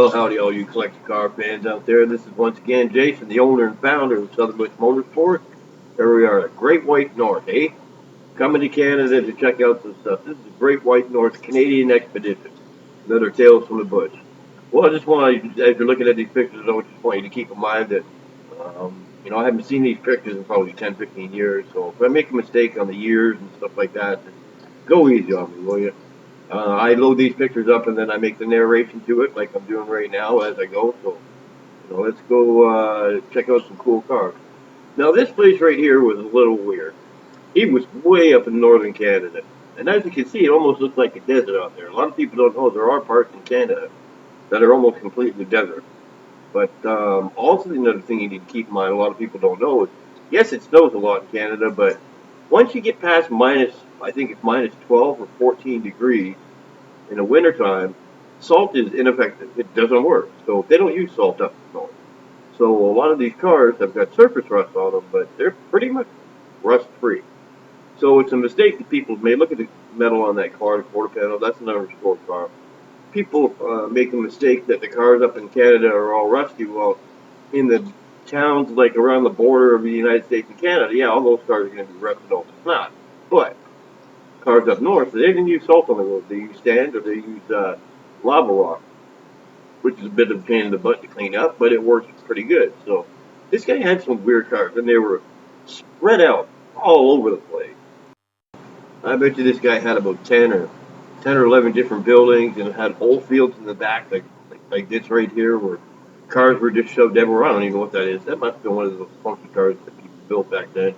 Well, howdy, all you collector car fans out there. This is once again Jason, the owner and founder of Southern Motorsports. Here we are at Great White North, eh? Coming to Canada to check out some stuff. This is the Great White North Canadian Expedition. Another Tales from the Bush. Well, I just want to, as you're looking at these pictures, I just want you to keep in mind that, I haven't seen these pictures in probably 10, 15 years. So if I make a mistake on the years and stuff like that, go easy on me, will you? I load these pictures up and then I make the narration to it, like I'm doing right now as I go. So, let's go check out some cool cars. Now, this place right here was a little weird. It was way up in northern Canada, and as you can see, it almost looks like a desert out there. A lot of people don't know there are parts in Canada that are almost completely desert. But also another thing you need to keep in mind, a lot of people don't know is, yes, it snows a lot in Canada, but once you get past I think it's minus 12 or 14 degrees, in the wintertime, salt is ineffective. It doesn't work. So they don't use salt up north. So a lot of these cars have got surface rust on them, but they're pretty much rust free. So it's a mistake that people made. Look at the metal on that car, the quarter panel. That's another sport car. People make the mistake that the cars up in Canada are all rusty. Well, in the towns like around the border of the United States and Canada, yeah, all those cars are going to be rusted off. It's not. But cars up north, they didn't use salt on the road. They use sand or they use lava rock, which is a bit of a pain in the butt to clean up, but it works pretty good. So this guy had some weird cars, and they were spread out all over the place. I bet you this guy had about 10 or 11 different buildings, and it had whole fields in the back, like this right here, where cars were just shoved everywhere. I don't even know what that is. That must have been one of those funky cars that people built back then.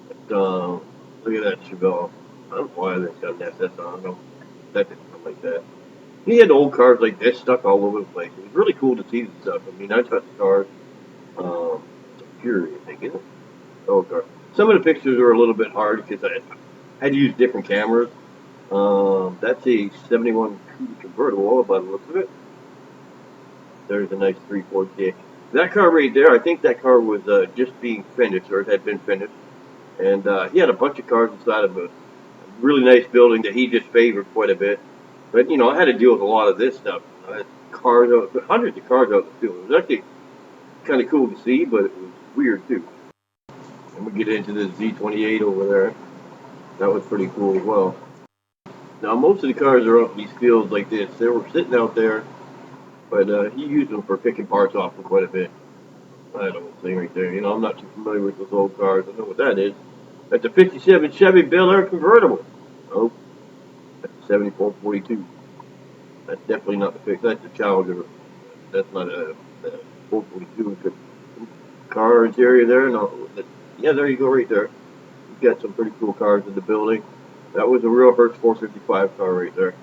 But, look at that Chevelle. I don't know why they got an SS on. I don't know. That didn't come like that. He had old cars like this stuck all over the place. It was really cool to see the stuff. I mean, I touched the cars. It's a Fury, I think, isn't it? Old car. Some of the pictures are a little bit hard because I had to use different cameras. That's a 71 Coupe convertible by the looks of it. There's a nice 340. That car right there, I think that car was just being finished, or it had been finished. And he had a bunch of cars inside of a really nice building that he just favored quite a bit. But, I had to deal with a lot of this stuff. Cars, hundreds of cars out in the field. It was actually kind of cool to see, but it was weird too. And we get into the Z28 over there. That was pretty cool as well. Now, most of the cars are out in these fields like this. They were sitting out there, but he used them for picking parts off for quite a bit. I don't know what thing right there. I'm not too familiar with those old cars. I know what that is. That's a 57 Chevy Bel Air convertible. Oh, that's a 7442. That's definitely not the fix. That's a Challenger. That's not a 442. Good car interior there. No, yeah, there you go, right there. You've got some pretty cool cars in the building. That was a real first 455 car right there.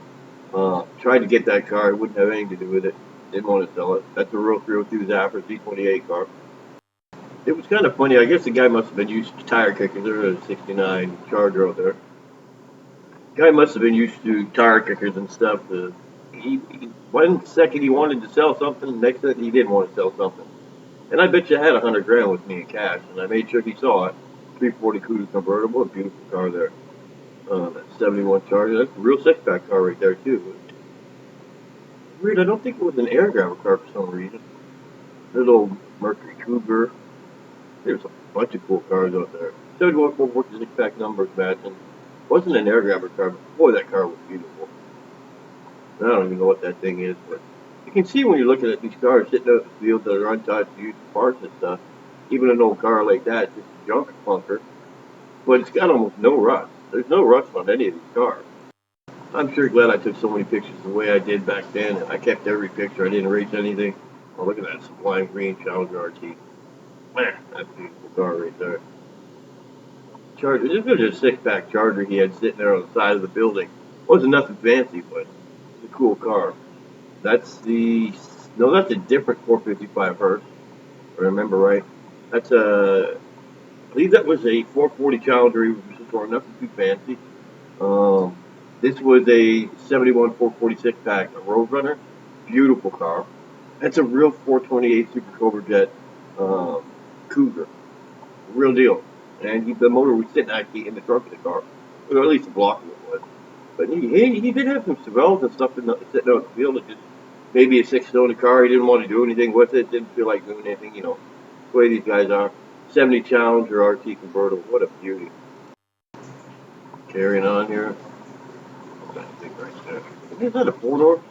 Tried to get that car. It wouldn't have anything to do with it. Didn't want to sell it. That's a real 302 Zapper Z28 car. It was kind of funny. I guess the guy must have been used to tire kickers. There's a 69 Charger out there. Guy must have been used to tire kickers and stuff. One second he wanted to sell something, next second he didn't want to sell something. And I bet you I had $100,000 with me in cash, and I made sure he saw it. 340 Coupe convertible, a beautiful car there. That 71 Charger, that's a real six-pack car right there too. Weird, I don't think it was an air grabber car for some reason. Little Mercury Cougar. There's a bunch of cool cars out there. 71 440 six-pack numbers matching. Wasn't an air grabber car, but boy, that car was beautiful. I don't even know what that thing is, but you can see when you're looking at these cars sitting out in the field that are untouched, used parts and stuff. Even an old car like that, just a junk clunker, but it's got almost no rust. There's no rust on any of these cars. I'm sure glad I took so many pictures the way I did back then, and I kept every picture. I didn't erase anything. Oh, look at that sublime green Challenger RT. Man, that's a beautiful car right there. Charger. This was just a six-pack Charger he had sitting there on the side of the building. Wasn't nothing fancy, but it's a cool car. That's that's a different 455 Hertz. If I remember right. That's I believe that was a 440 Challenger. He was for nothing too fancy. This was a 71 446 pack, a Roadrunner. Beautiful car. That's a real 428 Super Cobra Jet Cougar. Real deal. And the motor was sitting actually in the trunk of the car. Or at least the block of it was. But he did have some Chevelles and stuff sitting out in the field. It just maybe a 6-cylinder car. He didn't want to do anything with it. Didn't feel like doing anything. The way these guys are. 70 Challenger RT convertible. What a beauty. Carrying on here. That thing right there. Is that a 4-door?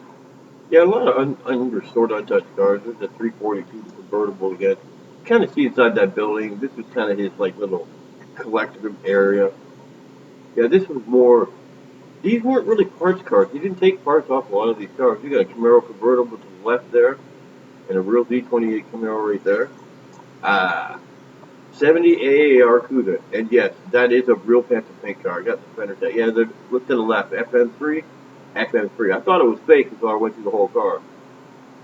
Yeah, a lot of unrestored, untouched cars. There's a 342 convertible again. Kind of see inside that building. This was kind of his like little collective area. Yeah, this was more. These weren't really parts cars. He didn't take parts off a lot of these cars. You got a Camaro convertible to the left there, and a real D28 Camaro right there. Ah, 70 AAR Cuda. And yes, that is a real Phantom Pink car. I got the fender set. Yeah, look to the left. FN3. FN3. I thought it was fake until I went through the whole car.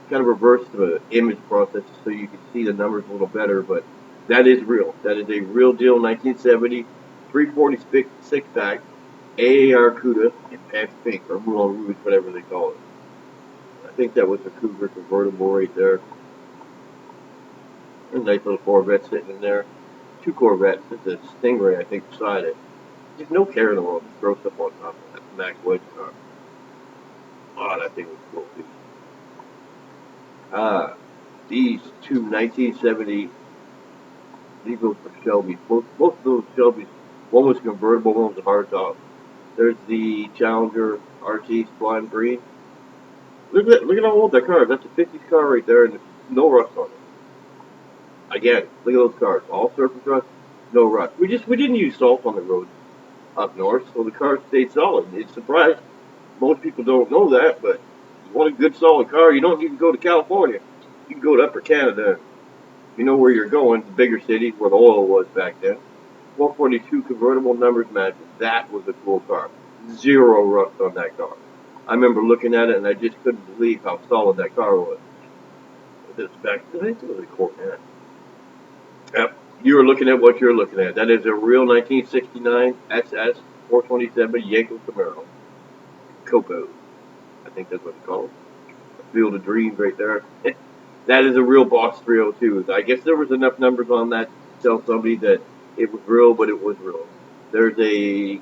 Kind of reversed the image process so you can see the numbers a little better, but that is real. That is a real deal 1970 340 six-pack AAR Cuda in Phantom Pink, or Moulin Rouge, whatever they call it. I think that was a Cougar convertible right there. A nice little Corvette sitting in there. Two Corvettes. It's a Stingray, I think, beside it. There's no care in the world. Just throw stuff on top of that Max Wedge car. Oh, that thing was cool, too. These two 1970, these were for Shelby. Both of those Shelbys, one was convertible, one was a hardtop. There's the Challenger RT Sublime Green. Look at how old that car is. That's a 50s car right there, and there's no rust on it. Again, look at those cars. All surface rust, no rust. We didn't use salt on the roads up north, so the car stayed solid. It's surprised. Most people don't know that, but if you want a good solid car, you don't need to go to California. You can go to Upper Canada. You know where you're going, the bigger cities where the oil was back then. 442 convertible numbers matches. That was a cool car. Zero rust on that car. I remember looking at it and I just couldn't believe how solid that car was. This back, I think it was a Corvette. Yep. You were looking at what you're looking at. That is a real 1969 SS 427 Yanko Camaro. Coco. I think that's what it's called. Field of Dreams right there. That is a real Boss 302. I guess there was enough numbers on that to tell somebody that it was real, but it was real. There's a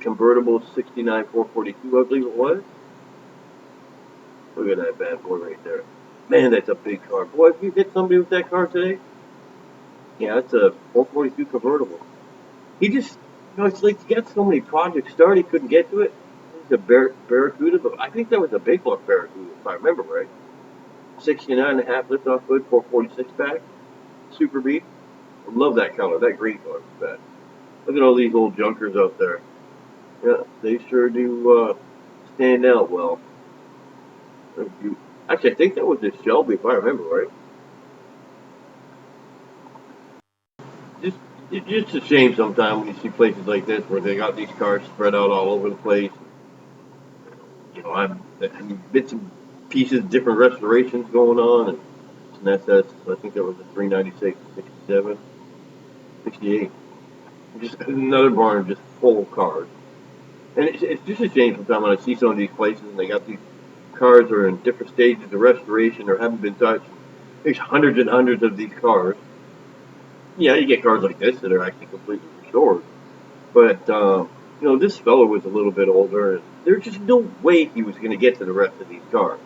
convertible 69 442, I believe it was. Look at that bad boy right there. Man, that's a big car. Boy, if you hit somebody with that car today, yeah, that's a 442 convertible. He just, it's like he got so many projects started, he couldn't get to it. It was a Barracuda, but I think that was a big block Barracuda, if I remember right. 69.5 lift-off hood, 446 pack, super beat. I love that color, that green color is bad. Look at all these old junkers out there. Yeah, they sure do stand out well. Actually, I think that was this Shelby, if I remember right. Just, it's just a shame sometimes when you see places like this where they got these cars spread out all over the place. I've bits and pieces, different restorations going on, and it's an SS. I think that was a 396, 67, 68. Just another barn just full of cars. And it's just a shame sometimes when I see some of these places and they got these cars that are in different stages of restoration or haven't been touched. There's hundreds and hundreds of these cars. Yeah, you get cars like this that are actually completely restored. But, this fellow was a little bit older, and there's just no way he was going to get to the rest of these cars.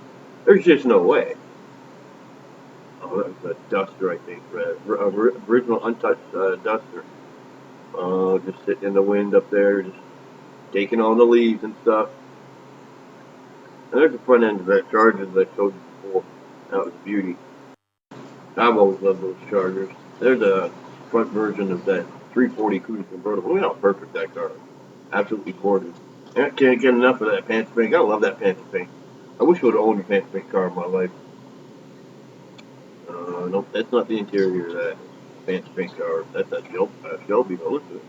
There's just no way. Oh, that was a Duster, I think. Original untouched Duster. Just sitting in the wind up there, just taking on the leaves and stuff. And there's the front end of that Charger that I showed you before. That was beauty. I've always loved those Chargers. They're the front version of that 340 Cougar convertible. Look how perfect that car is. Absolutely gorgeous. I can't get enough of that Panther Pink. I love that Panther Pink. I wish I would have owned a Panther Pink car in my life. Nope, that's not the interior of that Panther Pink car. That's a Shelby. Look at it.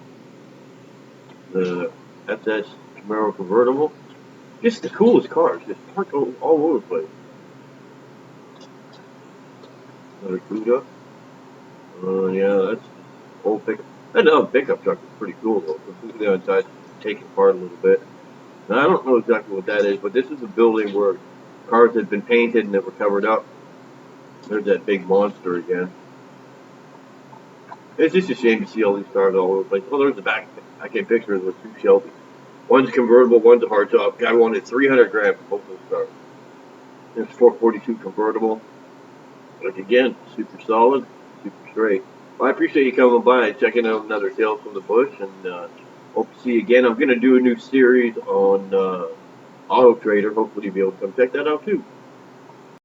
The SS Camaro convertible. Just the coolest cars. Just parked all over the place. Another Cuda. Yeah, that's old pickup. That pickup truck is pretty cool though. Completely untouched, taken apart a little bit. Now I don't know exactly what that is, but this is a building where cars had been painted and they were covered up. There's that big monster again. It's just a shame to see all these cars all over the place. Oh, there's the back. I can picture it with two Shelby. One's convertible, one's a hardtop. Guy wanted 300 grand for both those cars. It's 442 convertible. Like again, super solid, super straight. Well, I appreciate you coming by and checking out another Tales from the Bush, and hope to see you again. I'm going to do a new series on Auto Trader. Hopefully, you'll be able to come check that out too.